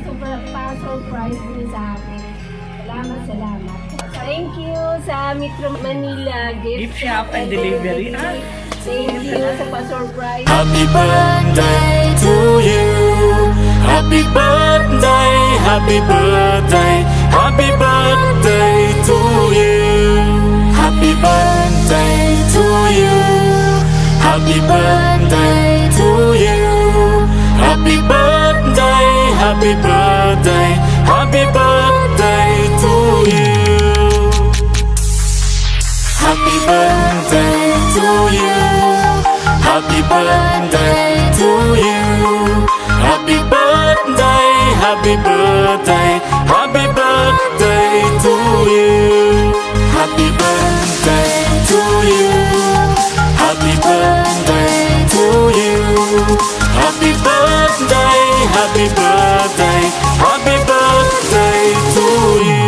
pa-surprise niyo sa akin. Salamat. Thank you sa Metro Manila Gift Shop and Delivery. Thank you sa pa-surprise. Happy birthday to you. Happy birthday, happy birthday, happy birthday to you. Happy birthday to you. Happy birthday to you. Happy birthday, happy birthday, happy birthday to you. Happy birthday to you. Happy birthday to you. Happy birthday, happy birthday, happy birthday to you. Happy birthday to you. Happy birthday to you. Happy birthday, happy birthday, happy birthday to you.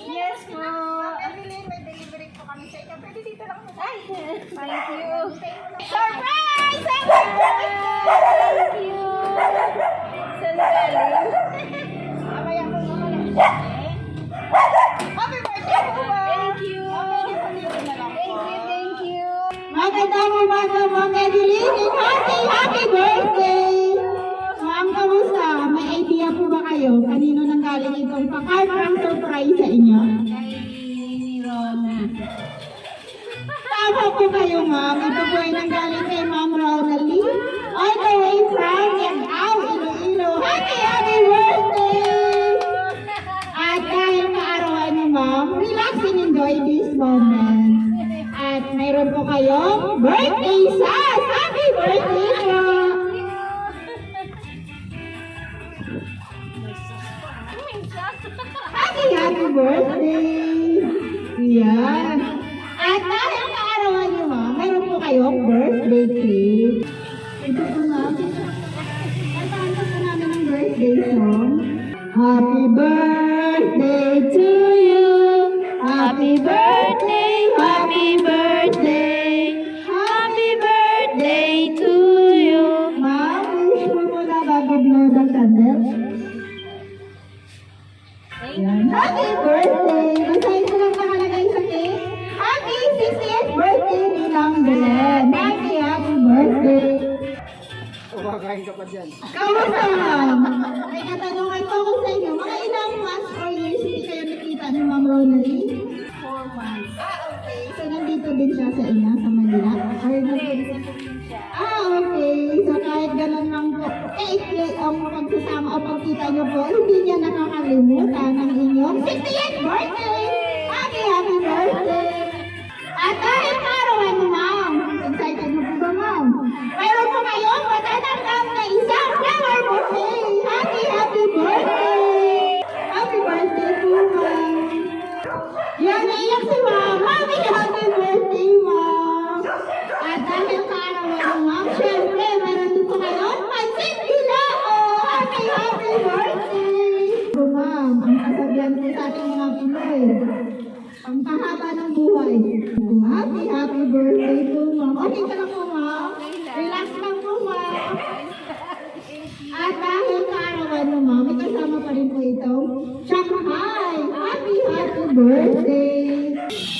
Yes po. Evelyn, may delivery po kami sa inyo. Pwede dito lang po. Ay, thank you. Surprise! Thank you. Saan galing? Mamaya po naman. Happy birthday po ba? Thank you. Pwede po dito na lang po. Thank you. Magandang umaga, Ma'am Evelyn. Happy birthday! Ma'am, kamusta? May idea po ba kayo? Kanino nang galing itong pa-card ng surprise sa inyo? Kay Rona. Tama po kayo, ma'am. Ito po ay nanggaling kay Ma'am Ronalie. All the way from Yagao, Iloilo. Happy birthday! At dahil kaarawan niyo, ma'am, relax and enjoy this moment. At mayroon po kayong birthday sas! Happy birthday po! Happy birthday! Yan. At dahil kaarawan niyo, ma'am, mayroon po kayong birthday cake. Ito po, ma'am. Kantahan po namin ng birthday song. Happy birthday to you. Happy birthday, happy birthday. Happy birthday to you. Ma'am, wish mo muna bago blow the candle. Yan. Happy birthday! Basahin ko lang nakalagay sa cake. Happy 60th birthday ni Lang Belen. Happy birthday! Kumakain ka pa dyan. Kamusta, ma'am? May katanungan po ako sa inyo. Mga ilang months or years hindi kayo nakita ni Ma'am Ronalie? 4 months. Okay. So, nandito din siya sa inyo, sa Manila? Or nandito? Okay. So, kahit ganun lang po, i-play ang pagsasama o pagkita niyo po, hindi niya nakakalimutan ang inyong 60th birthday! Happy birthday! At dahil kaarawan mo, ma'am, excited mo po ba, ma'am? Mayroon po kayo matatanggap na isang flower bouquet! Happy birthday! Happy birthday po, ma'am! Yan, naiyak si ma'am! Happy birthday, ma'am! At dahil kaarawan mo, ma'am, syempre, meron din po kayo pansit bilao! Happy birthday! Po, ma'am, ang kasabihan po sa ating mga Pinoy, ang pahaba ng buhay. Happy birthday po, ma'am. Okay ka na po, ma'am. Relax lang po, ma'am. At dahil kaarawan mo, ma'am, may kasama pa rin po ito. Shanghai! Happy birthday!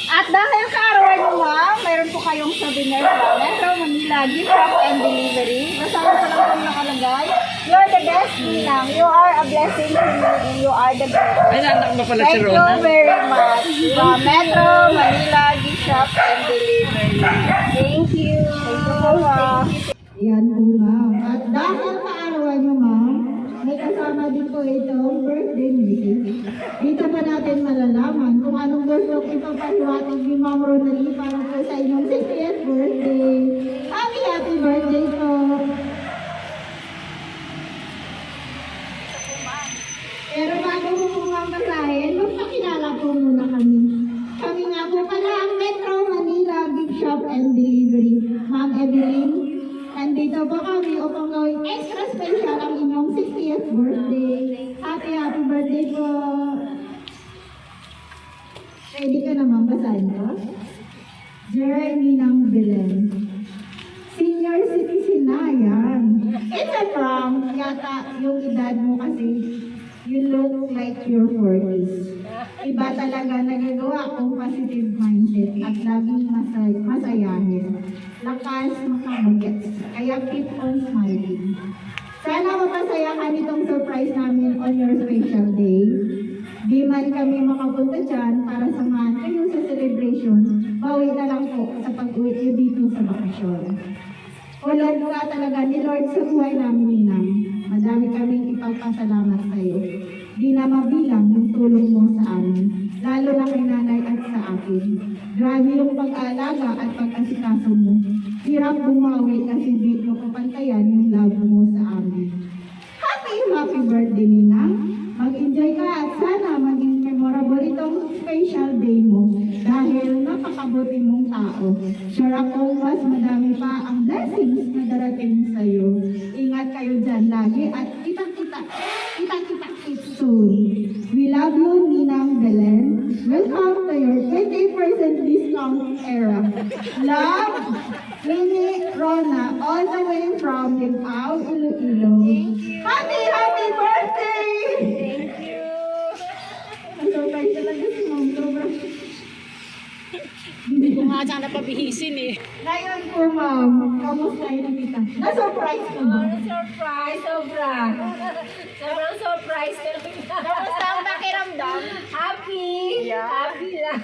At dahil kaarawan mo, ma'am, mayroon po kayong souvenir from Metro Manila Gift Shop and Delivery. Kasama ko lang po nakalagay. You're the best, Ninang. You are a blessing to me and you are the greatest. Ay, nanak mo pala si Thank you Rona. very much. From Metro Manila Gift Shop and Delivery. Thank you. Yan po, ma'am. At dahil kaarawan nyo, ma'am, may kasama din po itong birthday meeting. Dito pa natin malalaman kung anong gusto ipapahiwatig ni Ma'am Ronalie para po sa inyong 60th birthday. Happy birthday po. Pero bago mo po mamasahin, magpakita nandito po kami upang gawing extra special ang inyong 60th birthday. Happy birthday po! Ready ka naman basahin ko? Journey ng Belen. Senior citizen na yan. It's a prank. Yata yung edad mo kasi you look like your 40s. Iba talaga nagagawa kong positive mindset at laging masayahin. Lakas makamagets. Kaya keep on smiling. Sana mapasaya ka nitong surprise namin on your special day. Di man kami makapunta dyan para samahan kayo sa celebration, bawi na lang po sa pag-uwi nyo dito sa bakasyon. Ulan nga talaga ni Lord sa buhay namin, Ninang. Madami kaming ipagpasalamat sa iyo. Di na mabilang yung tulong mo sa amin, lalo na kay nanay at sa akin. Grabe yung pag-aalaga at pag-asikaso mo. Hirap bumawi kasi di mo kapantayan yung love mo sa amin. Happy birthday, Ninang. Mag-enjoy ka at sana maging memorable itong special day mo dahil napakabuti mong tao. Sure ako mas madami pa ang blessings na darating sa iyo. Ingat kayo dyan lagi at kita-kita soon. We love you, Ninang Belen. Welcome to your 20% discount era. Love, Mini Rona, all the way from Limao, Iloilo. Happy birthday! Thank you. Surprise talaga si Ma'am. Sobrang. Hindi ko nga saan napabihisin eh. Ngayon po, Ma'am, kamusta yun kita? Na-surprise ko ba? Surprise, sobra. Sobrang surprise ka rin. Kamusta ang pakiramdam? Happy. Happy lang.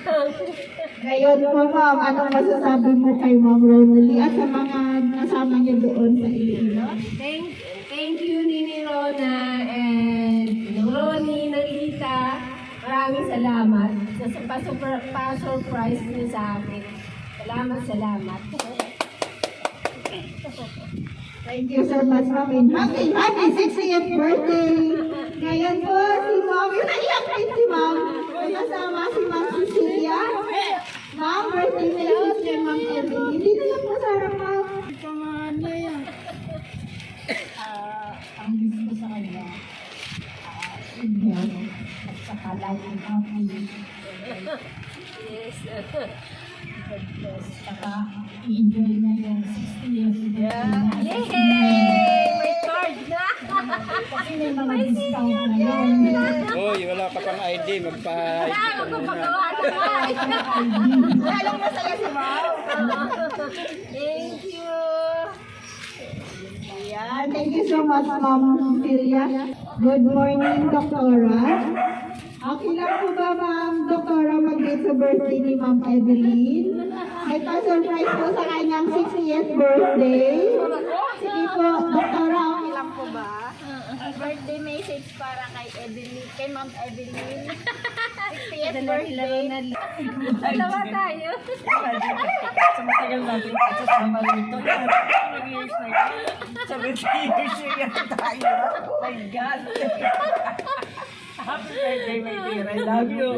Ngayon po, Ma'am, anong masasabi mo kay Ma'am Ronalie at sa mga kasama niyo doon sa Iloilo? Thank you, Nini Rona and Ronnie, Nalita. Maraming salamat sa pa-surprise niyo sa akin. Salamat. Thank you so much, Ma'am. Happy 60th birthday! Ngayon po, si Ma'am, naiyak rin si Ma'am. Kasama si Ma'am Cecilia. Ma'am, birthday message kay Ma'am Evelyn. Dito lang po sa harap, Ma'am. Ang gusto ko sa kanya, inhale at saka laging happy. Yes. Saka i-enjoy niya yung 60 years birthday niya. Yay! May card na! Kasi may mga discount ngayon. Hoy, wala ka pang ID. Kailangan ko pagawa na. Lalong masaya si Ma'am. Thank you. Ayan, thank you so much, Ma'am Cecilia. Good morning, Doktora. Okay lang po ba, Ma'am Doktora, mag-date sa birthday ni Ma'am Evelyn? May pa-surprise po sa kanyang 60th birthday. Sige po, Doktora, okay lang po ba? Birthday message para kay Ma'am Evelyn. 60th birthday. Dalawa tayo. Sa matagal natin kasama rito. Ilang years na yun. 70 years na yan tayo. Oh my God. Happy birthday, my dear. I love you.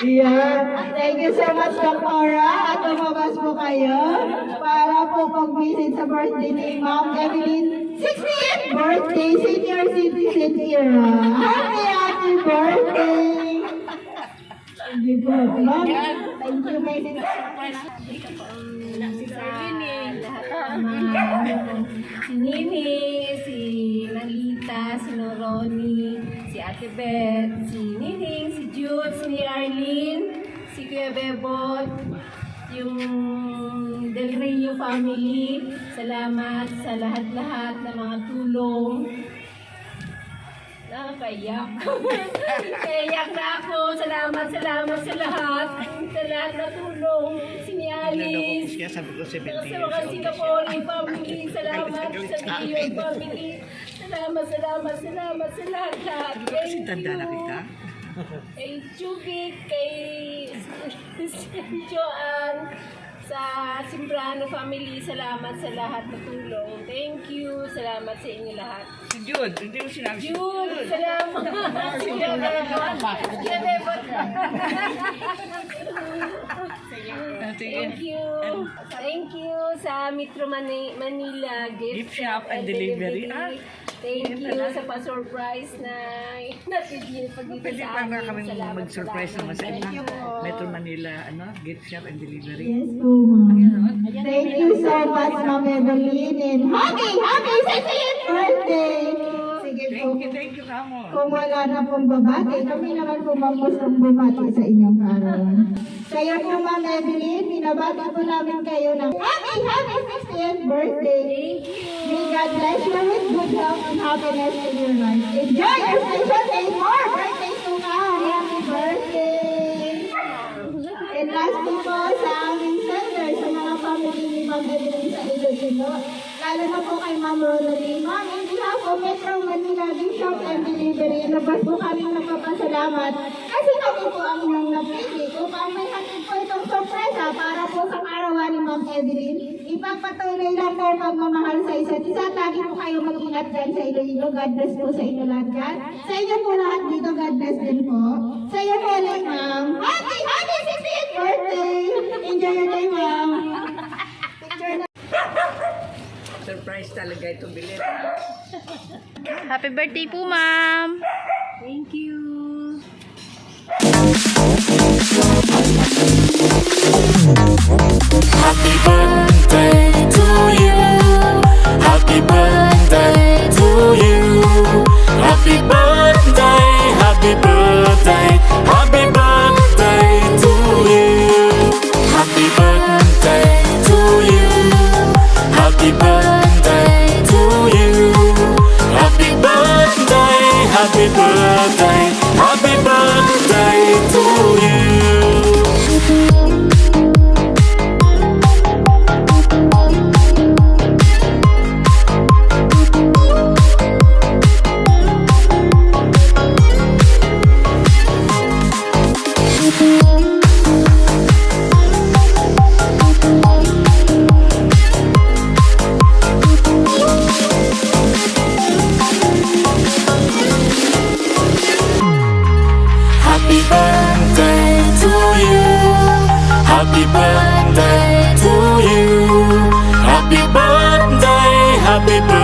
Yeah. Thank you so much, Doktora. At lumabas po kayo para po pag-visit sa birthday ni Ma'am Evelyn. 60th birthday, senior citizen era. Happy birthday! Thank you po. Ma'am, thank you, message. Si Nini, si Nalita, si Noroni, si Ate Beth, si Nining, si Jude, si Arlene, si Kuya Bebot, yung Del Rio family. Salamat sa lahat-lahat ng mga tulong. Nakakaiyak. Kaiyak na ako. Salamat sa lahat. Sa lahat na tulong. Si Alice. Kaya sabi ko 70 Sa mga Singapore family. Salamat sa Dio family. Salamat sa lahat. Kasi tanda na kita. Kay Chugit, kay Joanne, sa Simbrano family, salamat sa lahat na tulong. Thank you. Salamat sa inyo lahat. Si Jude, hindi mo sinabi si Jude, salamat. Si Jude, Bebot. Thank you. Thank you sa Metro Manila Gift shop and delivery. Thank you sa pa-surprise na natigil pag dito Pwede sa pa nga amin. kami Salamat, mag-surprise salamat. naman sa Thank you inyo. po. Metro Manila, gift shop and delivery. Yes po, ma'am. Thank you so much, Ma'am Evelyn. And happy 60th birthday! Sige po. Thank you, Kamo. Kung wala na pong babati, kami naman po ma'am gustong bumati sa inyong kaarawan. Kaya po, Ma'am Evelyn, binabati po namin kayo ng happy 60th birthday! May God bless you with good health and happiness in your life. Enjoy your special day more birthdays to come! Happy birthday! And lastly po sa aming sender, sa mga family ni Ma'am Evelyn sa Iloilo, lalo na po kay Ma'am Ronalie. Ma'am, in behalf of Metro Manila Gift Shop and Delivery, labas po kami nagpapasalamat kasi kami po ang inyong napili upang may hatid po itong sorpresa para po sa karawan ni Ma'am Evelyn. Ipagpatuloy lang po ang pagmamahal sa isa't isa. Lagi po kayo mag-ingat dyan sa Iloilo. God bless po sa inyo lahat dyan. Sa inyo po lahat dito, God bless din po. Sa inyo po ulit, Ma'am. Happy 60th birthday! Enjoy your day, Ma'am. Picture na. Surprise talaga ito, bilit. Happy birthday po, ma'am. Thank you. Happy birthday to you. Happy birthday to you. Happy birthday, happy birthday, happy birthday to you. Happy birthday to you. Happy birthday to you. Happy birthday, happy birthday, happy birthday to you. Happy birthday to you. Happy birthday to you. Happy birthday, happy birthday.